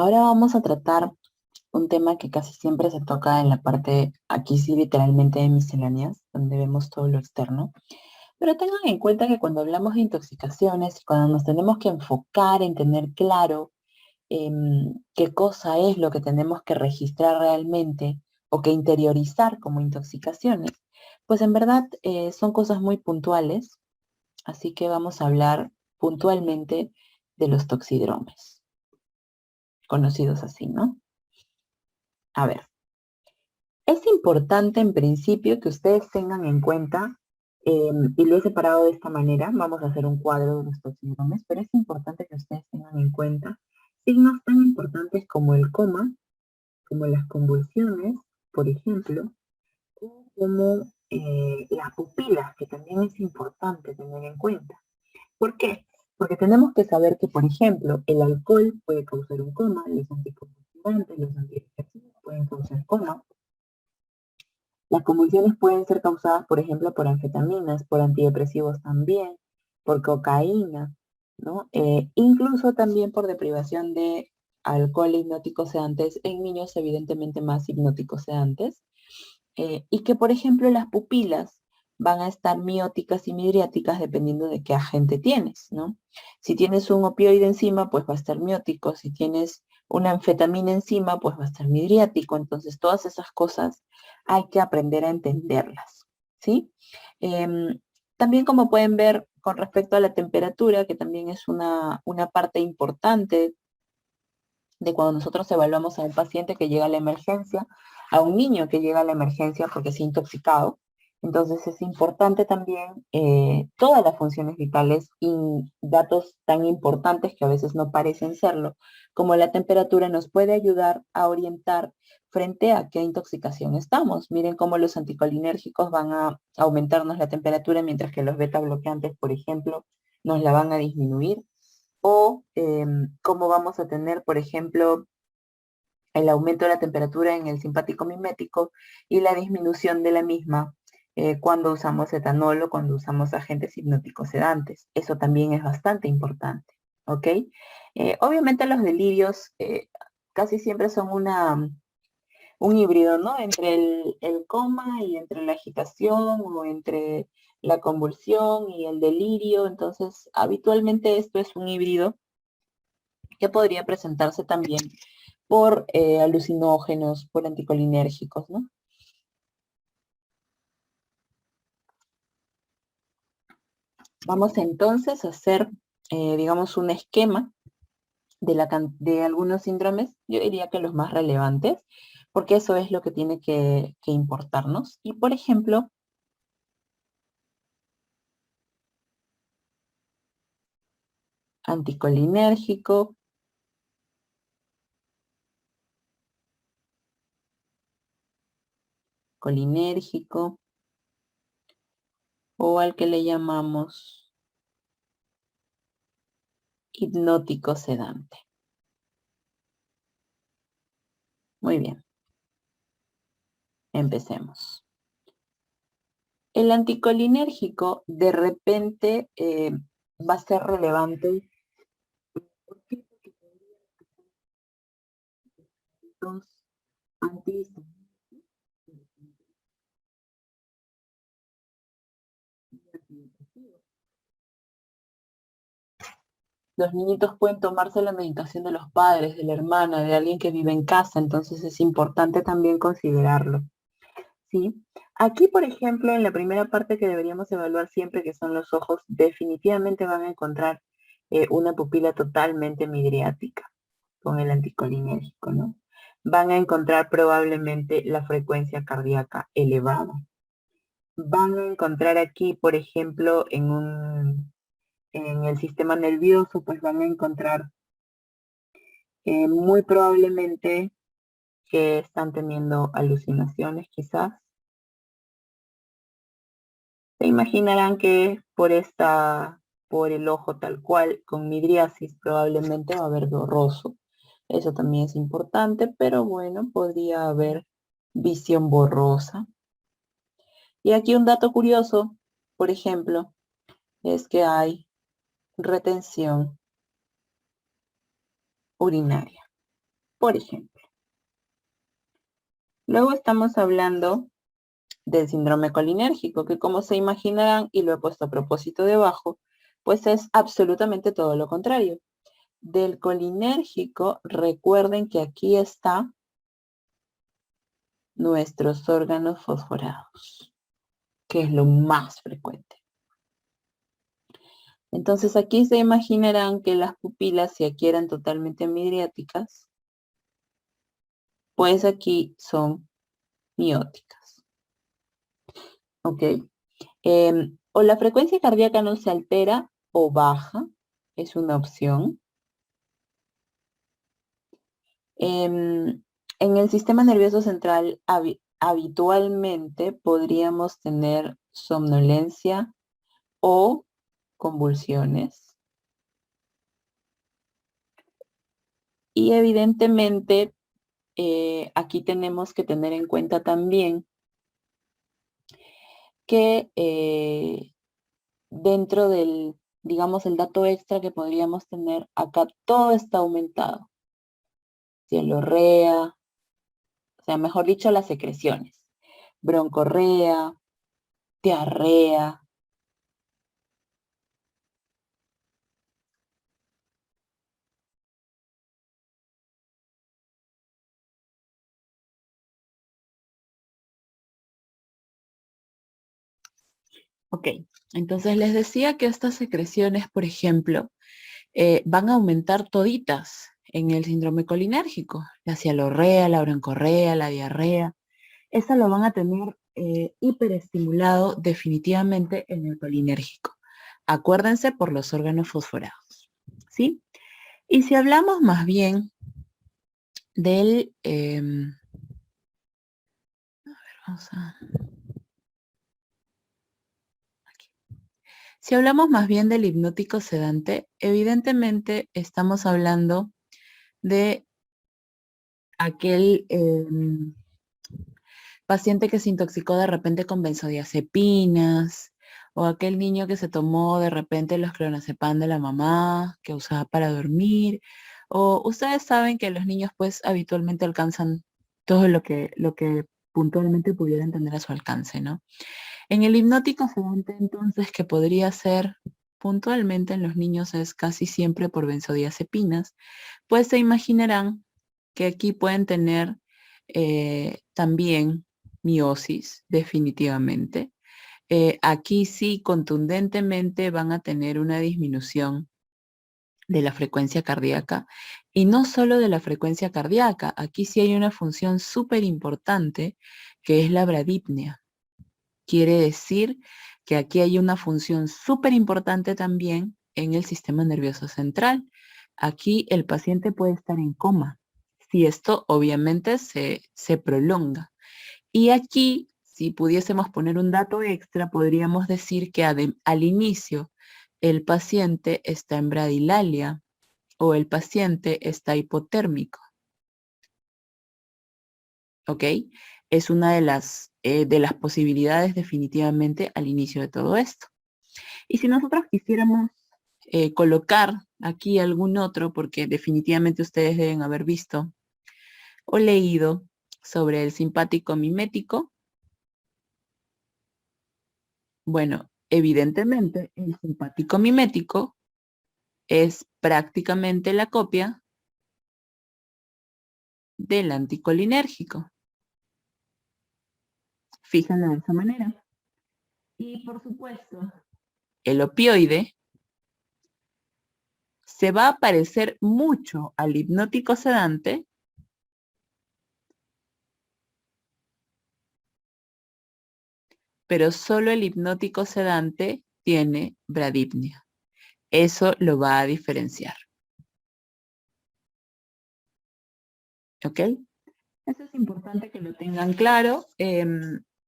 Ahora vamos a tratar un tema que casi siempre se toca en la parte, aquí sí literalmente de misceláneas, donde vemos todo lo externo. Pero tengan en cuenta que cuando hablamos de intoxicaciones, cuando nos tenemos que enfocar en tener claro qué cosa es lo que tenemos que registrar realmente o que interiorizar como intoxicaciones, pues en verdad son cosas muy puntuales, así que vamos a hablar puntualmente de los toxidromes, conocidos así, ¿no? A ver. Es importante en principio que ustedes tengan en cuenta, y lo he separado de esta manera, vamos a hacer un cuadro de los toxidromes, pero es importante que ustedes tengan en cuenta signos tan importantes como el coma, como las convulsiones, por ejemplo, o como las pupilas, que también es importante tener en cuenta. ¿Por qué? Porque tenemos que saber que, por ejemplo, el alcohol puede causar un coma, los anticonvulsivantes, los antidepresivos pueden causar coma. Las convulsiones pueden ser causadas, por ejemplo, por anfetaminas, por antidepresivos también, por cocaína, ¿no? Incluso también por deprivación de alcohol e hipnóticos sedantes en niños evidentemente más hipnóticos sedantes. Y que, por ejemplo, las pupilas van a estar mióticas y midriáticas dependiendo de qué agente tienes, ¿no? Si tienes un opioide encima, pues va a estar miótico. Si tienes una anfetamina encima, pues va a estar midriático. Entonces, todas esas cosas hay que aprender a entenderlas, ¿sí? Em, También como pueden ver con respecto a la temperatura, que también es una parte importante de cuando nosotros evaluamos a un paciente que llega a la emergencia, a un niño que llega a la emergencia porque se ha intoxicado. Entonces es importante también todas las funciones vitales y datos tan importantes que a veces no parecen serlo, como la temperatura nos puede ayudar a orientar frente a qué intoxicación estamos. Miren cómo los anticolinérgicos van a aumentarnos la temperatura, mientras que los beta bloqueantes, por ejemplo, nos la van a disminuir o cómo vamos a tener, por ejemplo, el aumento de la temperatura en el simpático mimético y la disminución de la misma cuando usamos etanol o cuando usamos agentes hipnóticos sedantes. Eso también es bastante importante, ¿ok? Obviamente los delirios casi siempre son un híbrido, ¿no? Entre el coma y entre la agitación o entre la convulsión y el delirio. Entonces, habitualmente esto es un híbrido que podría presentarse también por alucinógenos, por anticolinérgicos, ¿no? Vamos entonces a hacer, digamos, un esquema de algunos síndromes, yo diría que los más relevantes, porque eso es lo que tiene que importarnos. Y, por ejemplo, anticolinérgico, colinérgico, o al que le llamamos hipnótico sedante. Muy bien, empecemos. El anticolinérgico de repente va a ser relevante. ¿Por qué? Porque los antihistamínicos, los niñitos pueden tomarse la medicación de los padres, de la hermana, de alguien que vive en casa, entonces es importante también considerarlo, ¿sí? Aquí, por ejemplo, en la primera parte que deberíamos evaluar siempre, que son los ojos, definitivamente van a encontrar una pupila totalmente midriática con el anticolinérgico, ¿no? Van a encontrar probablemente la frecuencia cardíaca elevada. Van a encontrar aquí, por ejemplo, en el sistema nervioso, pues van a encontrar muy probablemente que están teniendo alucinaciones quizás. Se imaginarán que por el ojo tal cual, con midriasis probablemente va a haber borroso. Eso también es importante, pero bueno, podría haber visión borrosa. Y aquí un dato curioso, por ejemplo, es que hay retención urinaria. por ejemplo. Luego estamos hablando del síndrome colinérgico, que como se imaginarán, y lo he puesto a propósito debajo, pues es absolutamente todo lo contrario. Del colinérgico, recuerden que aquí está nuestros órganos fosforados, que es lo más frecuente. Entonces aquí se imaginarán que las pupilas, si aquí eran totalmente midriáticas, pues aquí son mióticas. ¿Ok? O la frecuencia cardíaca no se altera o baja, es una opción. En el sistema nervioso central habitualmente podríamos tener somnolencia o convulsiones. Y evidentemente aquí tenemos que tener en cuenta también que dentro del, digamos, el dato extra que podríamos tener, acá todo está aumentado. Cielorrea, o sea, mejor dicho, las secreciones. Broncorrea, diarrea. Ok, entonces les decía que estas secreciones, por ejemplo, van a aumentar toditas en el síndrome colinérgico. La cialorrea, la broncorrea, la diarrea. Eso lo van a tener hiperestimulado definitivamente en el colinérgico. Acuérdense por los órganos fosforados, ¿sí? Y si hablamos más bien del... vamos a... Si hablamos más bien del hipnótico sedante, evidentemente estamos hablando de aquel paciente que se intoxicó de repente con benzodiazepinas, o aquel niño que se tomó de repente los clonazepam de la mamá, que usaba para dormir, o ustedes saben que los niños pues habitualmente alcanzan todo lo que puntualmente pudieran tener a su alcance, ¿no? En el hipnótico sedante entonces, que podría ser puntualmente en los niños es casi siempre por benzodiazepinas, pues se imaginarán que aquí pueden tener también miosis, definitivamente. Aquí sí, contundentemente van a tener una disminución de la frecuencia cardíaca y no solo de la frecuencia cardíaca, aquí sí hay una función súper importante que es la bradipnea. Quiere decir que aquí hay una función súper importante también en el sistema nervioso central. Aquí el paciente puede estar en coma si esto obviamente se prolonga. Y aquí, si pudiésemos poner un dato extra, podríamos decir que al inicio el paciente está en bradilalia o el paciente está hipotérmico. ¿Ok? Es una de las posibilidades definitivamente al inicio de todo esto. Y si nosotros quisiéramos colocar aquí algún otro, porque definitivamente ustedes deben haber visto o leído sobre el simpático mimético, bueno, evidentemente el simpático mimético es prácticamente la copia del anticolinérgico. Fíjenlo de esa manera. Y por supuesto, el opioide se va a parecer mucho al hipnótico sedante, pero solo el hipnótico sedante tiene bradipnea. Eso lo va a diferenciar. ¿Ok? Eso es importante que lo tengan claro.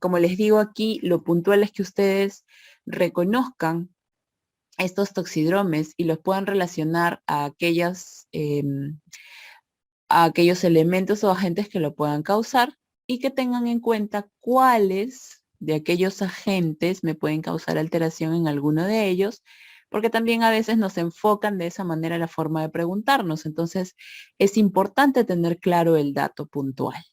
Como les digo aquí, lo puntual es que ustedes reconozcan estos toxidromes y los puedan relacionar a aquellos elementos o agentes que lo puedan causar y que tengan en cuenta cuáles de aquellos agentes me pueden causar alteración en alguno de ellos porque también a veces nos enfocan de esa manera la forma de preguntarnos. Entonces, es importante tener claro el dato puntual.